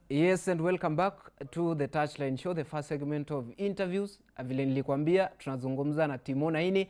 Yes, and welcome back to the Touchline Show, the first segment of interviews. Vile nilikwambia tunazungumza na Timo Naini,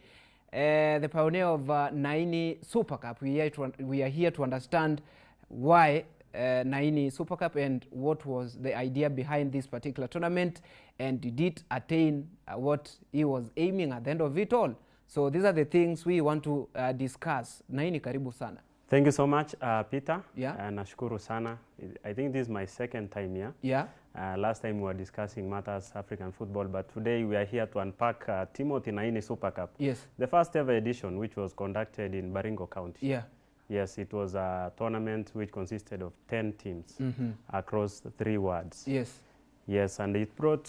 the pioneer of Naini Super Cup. We are here to understand why Naini Super Cup and what was the idea behind this particular tournament, and did it attain what he was aiming at the end of it all. So these are the things we want to discuss. Naini, karibu sana. Thank you so much, Peter. Yeah. Nashukuru sana. I think this is my second time here. Yeah. Last time we were discussing matters African football, but today we are here to unpack Timothy Naini Super Cup. Yes. The first ever edition, which was conducted in Baringo County. Yeah. Yes, it was a tournament which consisted of 10 teams across 3 wards. Yes. Yes, and it brought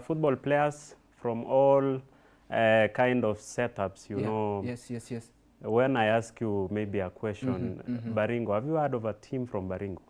football players from all kind of setups, you know. Yes, yes, yes. When I ask you maybe a question, Baringo, have you heard of a team from Baringo?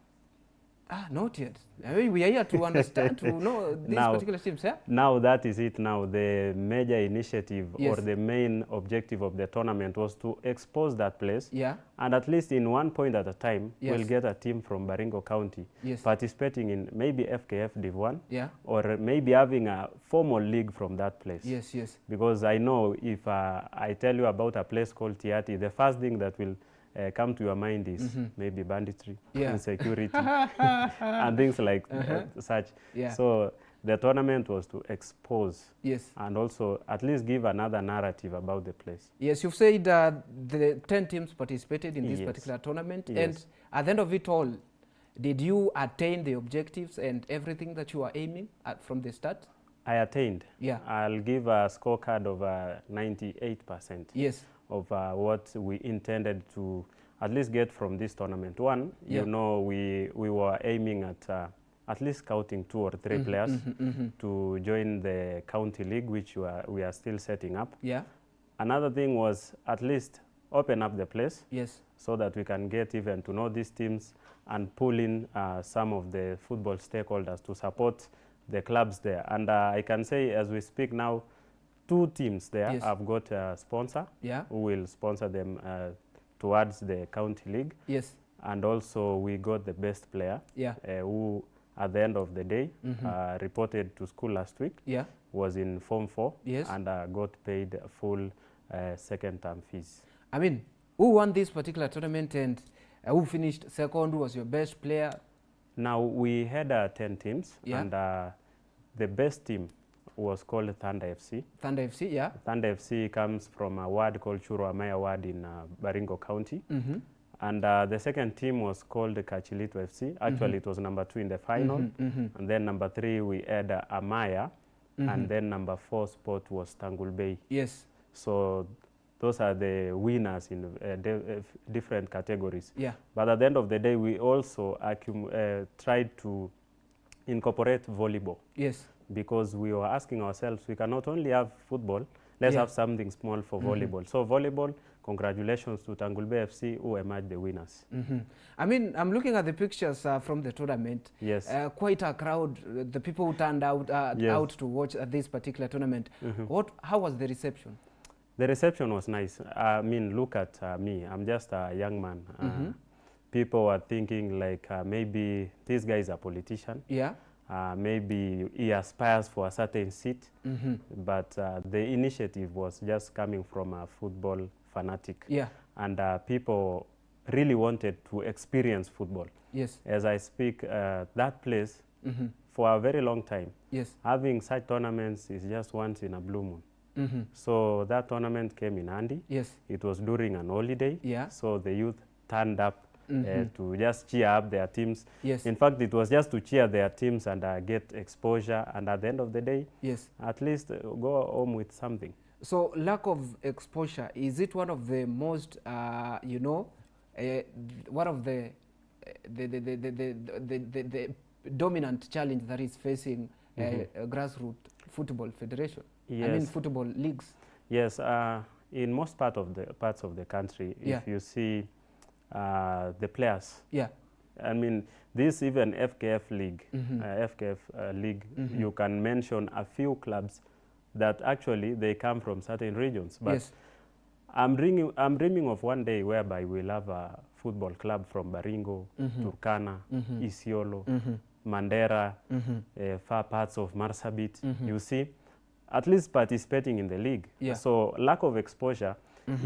Not yet. I mean, we are here to understand, to know these particular teams, yeah? Now that is it now. The major initiative Yes. or the main objective of the tournament was to expose that place. Yeah. And at least in one point at a time, Yes. we'll get a team from Baringo County Yes. participating in maybe FKF Div 1 Yeah. or maybe having a formal league from that place. Yes, yes. Because I know if I tell you about a place called Tiati, the first thing that will come to your mind is maybe banditry, Yeah. insecurity, and things like such. Yeah. So the tournament was to expose Yes. and also at least give another narrative about the place. Yes, you've said the 10 teams participated in this Yes. particular tournament. Yes. And at the end of it all, did you attain the objectives and everything that you were aiming at from the start? I attained. Yeah. I'll give a scorecard of 98%. Yes. Of what we intended to at least get from this tournament. One, Yeah. you know, we were aiming at least scouting 2 or 3 players to join the county league, which we are still setting up. Yeah. Another thing was at least open up the place Yes. so that we can get even to know these teams and pull in some of the football stakeholders to support the clubs there. And I can say as we speak now, 2 teams there Yes. have got a sponsor Yeah. who will sponsor them towards the county league. Yes. And also we got the best player Yeah. who at the end of the day reported to school last week, Yeah. was in Form 4 Yes. and got paid full second term fees. I mean, who won this particular tournament and who finished second? Who was your best player? Now we had 10 teams. Yeah. And the best team was called Thunder FC. Thunder FC, yeah. Thunder FC comes from a ward called Churuamaya ward in Baringo County. And the second team was called Kachilito FC. Actually, it was number 2 in the final. And then number 3, we had Amaya. And then number 4 spot was Tangul Bay. Yes. So those are the winners in different categories. Yeah. But at the end of the day, we also tried to incorporate volleyball. Yes. Because we were asking ourselves, we cannot only have football, let's Yeah. have something small for volleyball. So volleyball, congratulations to Tangulbe FC who emerged the winners. I mean, I'm looking at the pictures from the tournament. Yes. Quite a crowd, the people who turned out Yes. out to watch this particular tournament. How was the reception? The reception was nice. I mean, look at me. I'm just a young man. People were thinking like maybe this guy is a politician. Yeah. Maybe he aspires for a certain seat. But the initiative was just coming from a football fanatic. Yeah. And people really wanted to experience football. Yes. As I speak, that place, for a very long time, Yes. having such tournaments is just once in a blue moon. So that tournament came in handy. Yes. It was during an holiday. Yeah. So the youth turned up to just cheer up their teams. Yes. In fact, it was just to cheer their teams and get exposure. And at the end of the day, Yes. at least go home with something. So lack of exposure, is it one of the most, you know, one of the dominant challenge that is facing grassroots football federation? Yes. I mean football leagues. Yes, in most parts of the country, Yeah. if you see the players, Yeah. I mean, this even FKF league, league, you can mention a few clubs that actually they come from certain regions. But Yes. I'm dreaming of one day whereby we'll have a football club from Baringo, Turkana, Isiolo, Mandera, far parts of Marsabit, you see, at least participating in the league. Yeah. So lack of exposure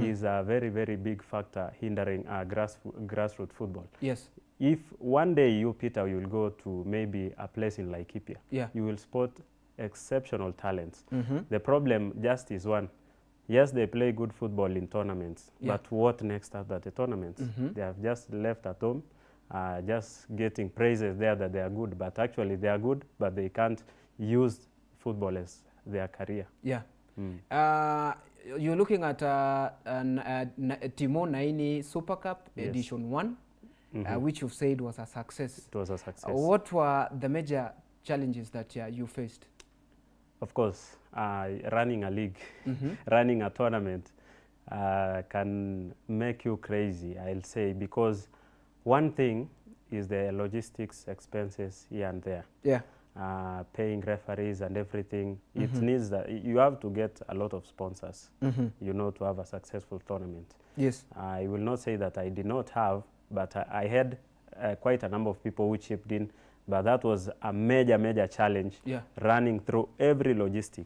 is a very, very big factor hindering grassroots football. Yes. If one day you, Peter, you'll go to maybe a place in Laikipia, Yeah. you will spot exceptional talents. The problem just is one. Yes, they play good football in tournaments, but what next after the tournaments? They have just left at home, just getting praises there that they are good, but actually they are good, but they can't use football as their career. Yeah. You're looking at Timo Naini Super Cup Edition 1, which you've said was a success. It was a success. What were the major challenges that you faced? Of course, running a league, running a tournament can make you crazy, I'll say, because one thing is the logistics expenses here and there. Yeah. Paying referees and everything. It needs that you have to get a lot of sponsors, you know, to have a successful tournament. Yes. I will not say that I did not have, but I had quite a number of people who chipped in. But that was a major, major challenge, running through every logistic,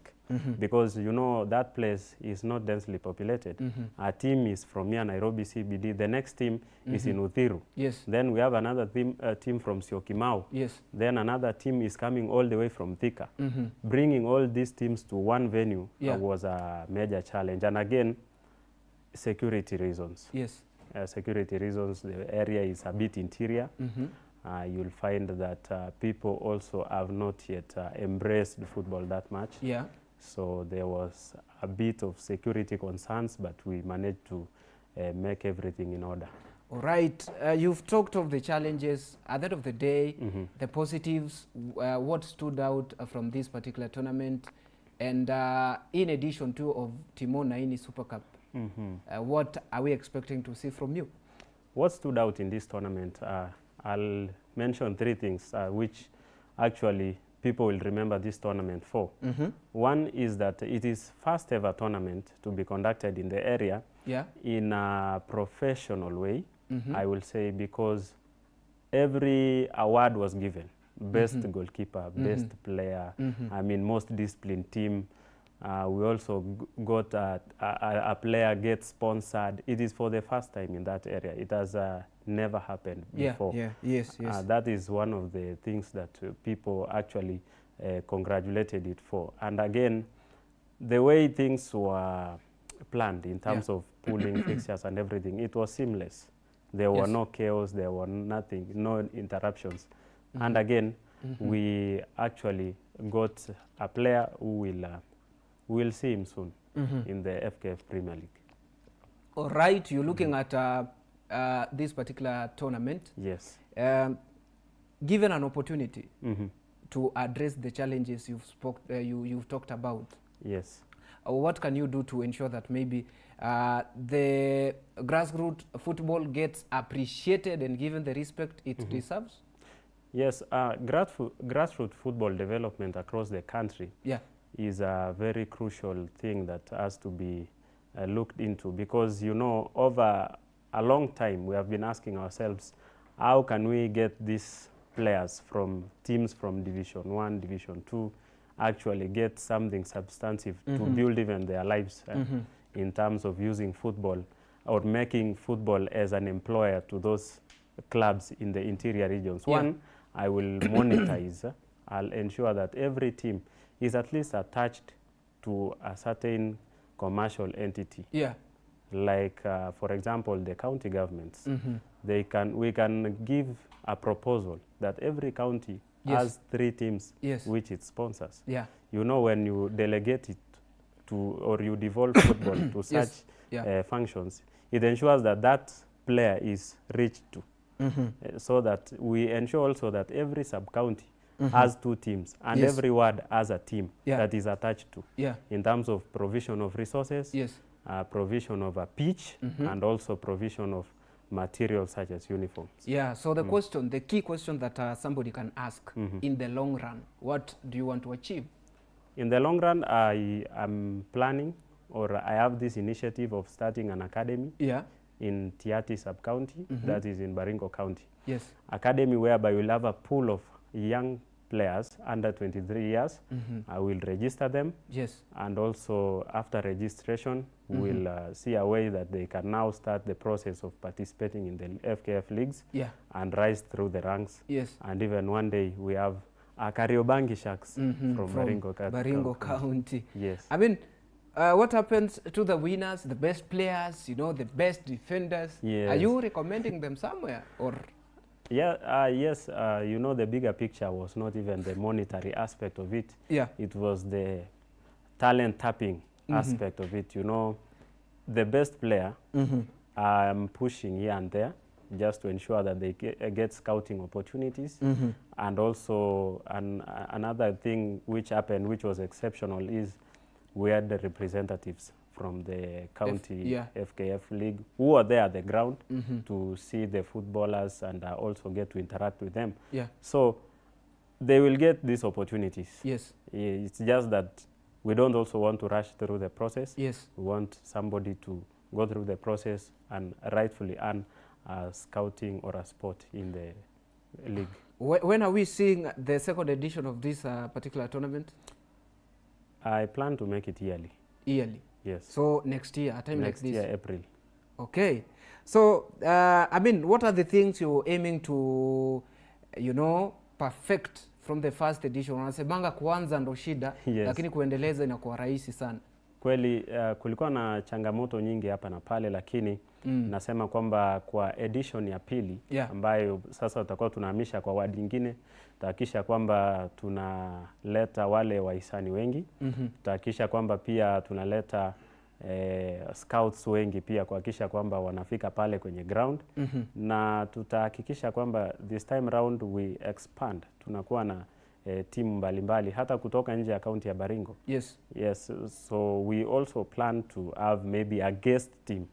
because, you know, that place is not densely populated. Our team is from here, Nairobi CBD. The next team is in Uthiru. Yes. Then we have another team from Syokimau. Yes. Then another team is coming all the way from Thika. Bringing all these teams to one venue was a major challenge. And again, security reasons. Yes. Security reasons, the area is a bit interior. You'll find that people also have not yet embraced football that much. Yeah. So there was a bit of security concerns, but we managed to make everything in order. All right. You've talked of the challenges. At the end of the day, the positives, what stood out from this particular tournament, and in addition to of Timo Naini Super Cup, what are we expecting to see from you? What stood out in this tournament? I'll mention three things which actually people will remember this tournament for. One is that it is first ever tournament to be conducted in the area in a professional way, I will say, because every award was given. Best goalkeeper, best player, I mean, most disciplined team. We also got a player get sponsored. It is for the first time in that area. It has never happened before. Yes. That is one of the things that people actually congratulated it for. And again, the way things were planned in terms of pooling fixtures and everything, it was seamless. There were no chaos, there were nothing, no interruptions. And again, we actually got a player who we'll see him soon in the FKF Premier League. All right, you're looking at this particular tournament. Yes. Given an opportunity to address the challenges you've talked about. Yes. What can you do to ensure that maybe the grassroots football gets appreciated and given the respect it deserves? Yes, grassroots football development across the country is a very crucial thing that has to be looked into, because, you know, over a long time we have been asking ourselves, how can we get these players from teams from Division 1, Division 2, actually get something substantive to build even their lives in terms of using football or making football as an employer to those clubs in the interior regions. One, I will monetize. I'll ensure that every team is at least attached to a certain commercial entity. Like, for example, the county governments. We can give a proposal that every county has 3 teams which it sponsors. You know, when you delegate it to, or you devolve football to such functions, it ensures that that player is reached to. So that we ensure also that every sub-county has 2 teams, and every ward has a team that is attached to, in terms of provision of resources, provision of a pitch, and also provision of materials such as uniforms. So the question, the key question that somebody can ask, in the long run, what do you want to achieve? In the long run, I am planning, or I have this initiative of starting an academy in Tiati sub-county, that is in Baringo County. Academy whereby we'll have a pool of young players under 23 years. I will register them. Yes. And also after registration, we'll see a way that they can now start the process of participating in the FKF leagues and rise through the ranks. Yes. And even one day we have Kariobangi Sharks from Baringo County. Yes. I mean, what happens to the winners, the best players, you know, the best defenders? Yes. Are you recommending them somewhere, or? Yeah, yes, you know, the bigger picture was not even the monetary aspect of it. Yeah. It was the talent tapping aspect of it. You know, the best player, I'm pushing here and there just to ensure that they get scouting opportunities. And also another thing which happened, which was exceptional, is we had the representatives from the county FKF league who were there at the ground to see the footballers and also get to interact with them. Yeah. So they will get these opportunities. Yes. It's just that we don't also want to rush through the process. Yes. We want somebody to go through the process and rightfully earn a scouting or a spot in the league. When are we seeing the second edition of this particular tournament? I plan to make it yearly. Yearly? Yes. So next year, a time like this? Next year, April. Okay. So, I mean, what are the things you're aiming to, you know, perfect from the first edition? Wanasemanga kuanza ndo shida, lakini kuendeleza inakuwa rahisi sana. Kweli kulikuwa na changamoto nyingi hapa na pale, lakini nasema kwamba kwa edition ya pili ambayo sasa tutakuwa tunahamisha kwa wadi nyingine, tutahakisha kwamba tunaleta wale wahisani wengi, tutahakisha kwamba pia tunaleta scouts wengi pia kuhakikisha kwamba wanafika pale kwenye ground, na tutahakikisha kwamba this time round we expand, tunakuwa na timu mbalimbali hata kutoka nje ya kaunti ya Baringo. Yes. Yes, so we also plan to have maybe a guest team.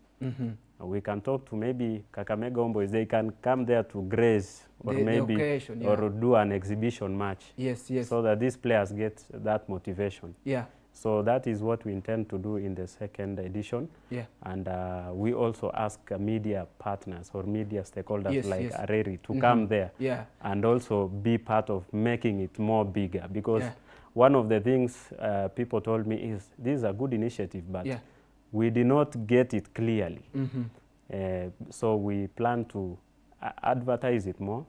We can talk to maybe Kakamega Homeboys. They can come there to graze or maybe the occasion, or do an exhibition match. Yes, yes. So that these players get that motivation. Yeah. So that is what we intend to do in the second edition. Yeah. And we also ask media partners or media stakeholders like Areri to come there and also be part of making it more bigger. Because one of the things people told me is, this is a good initiative, but we did not get it clearly. So we plan to advertise it more,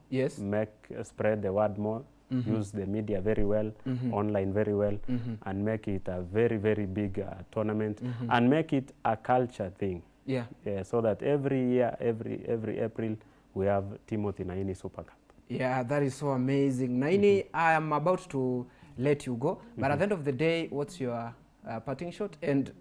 spread the word more, use the media very well, online very well, and make it a very, very big tournament, and make it a culture thing. So that every year, every April, we have Timothy Naini Super Cup. Yeah, that is so amazing. Naini, I am about to let you go, but at the end of the day, what's your parting shot? And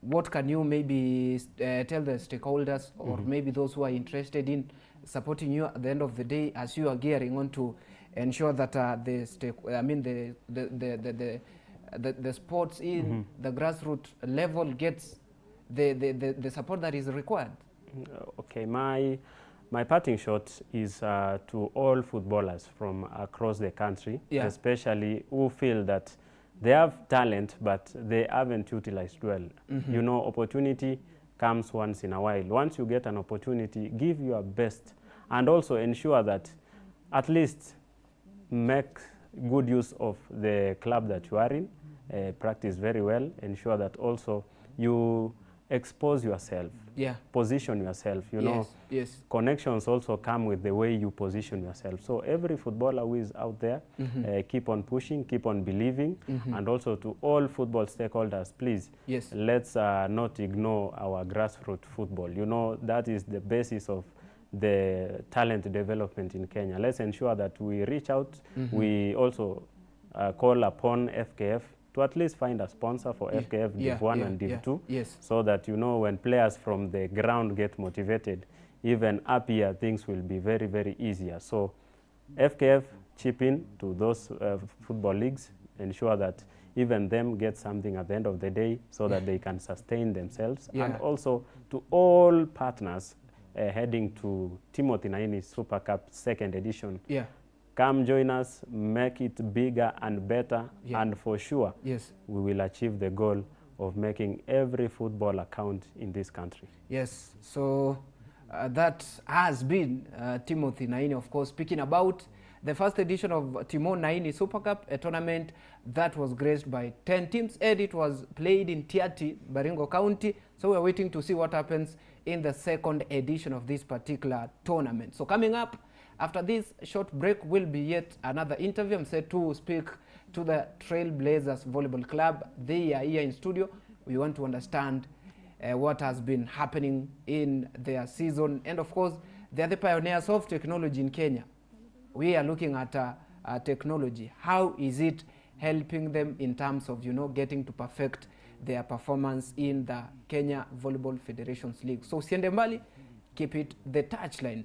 what can you maybe tell the stakeholders or maybe those who are interested in supporting you at the end of the day as you are gearing on to ensure that the sports in the grassroots level gets the support that is required? Okay, my parting shot is to all footballers from across the country, especially who feel that they have talent, but they haven't utilized well. You know, opportunity comes once in a while. Once you get an opportunity, give your best, and also ensure that at least make good use of the club that you are in, practice very well, ensure that also you expose yourself, position yourself, you know. Connections also come with the way you position yourself. So every footballer who is out there, keep on pushing, keep on believing, and also to all football stakeholders, please, let's not ignore our grassroots football. You know, that is the basis of the talent development in Kenya. Let's ensure that we reach out. We also call upon FKF to at least find a sponsor for FKF Div 1 and Div 2, so that, you know, when players from the ground get motivated, even up here, things will be very, very easier. So FKF chip in to those football leagues, ensure that even them get something at the end of the day so that they can sustain themselves. And also to all partners heading to Timothy Naini Super Cup 2nd edition. Come join us, make it bigger and better, and for sure, we will achieve the goal of making every footballer count in this country. Yes, so that has been Timothy Naini, of course, speaking about the first edition of Timo Naini Super Cup, a tournament that was graced by 10 teams, and it was played in Tiati, Baringo County. So we're waiting to see what happens in the second edition of this particular tournament. So coming up after this short break will be yet another interview. I'm set to speak to the Trailblazers Volleyball Club. They are here in studio. We want to understand what has been happening in their season, and of course they are the pioneers of technology in Kenya. We are looking at technology. How is it helping them in terms of, you know, getting to perfect their performance in the Kenya Volleyball Federations League? So usiende mbali, keep it the touchline.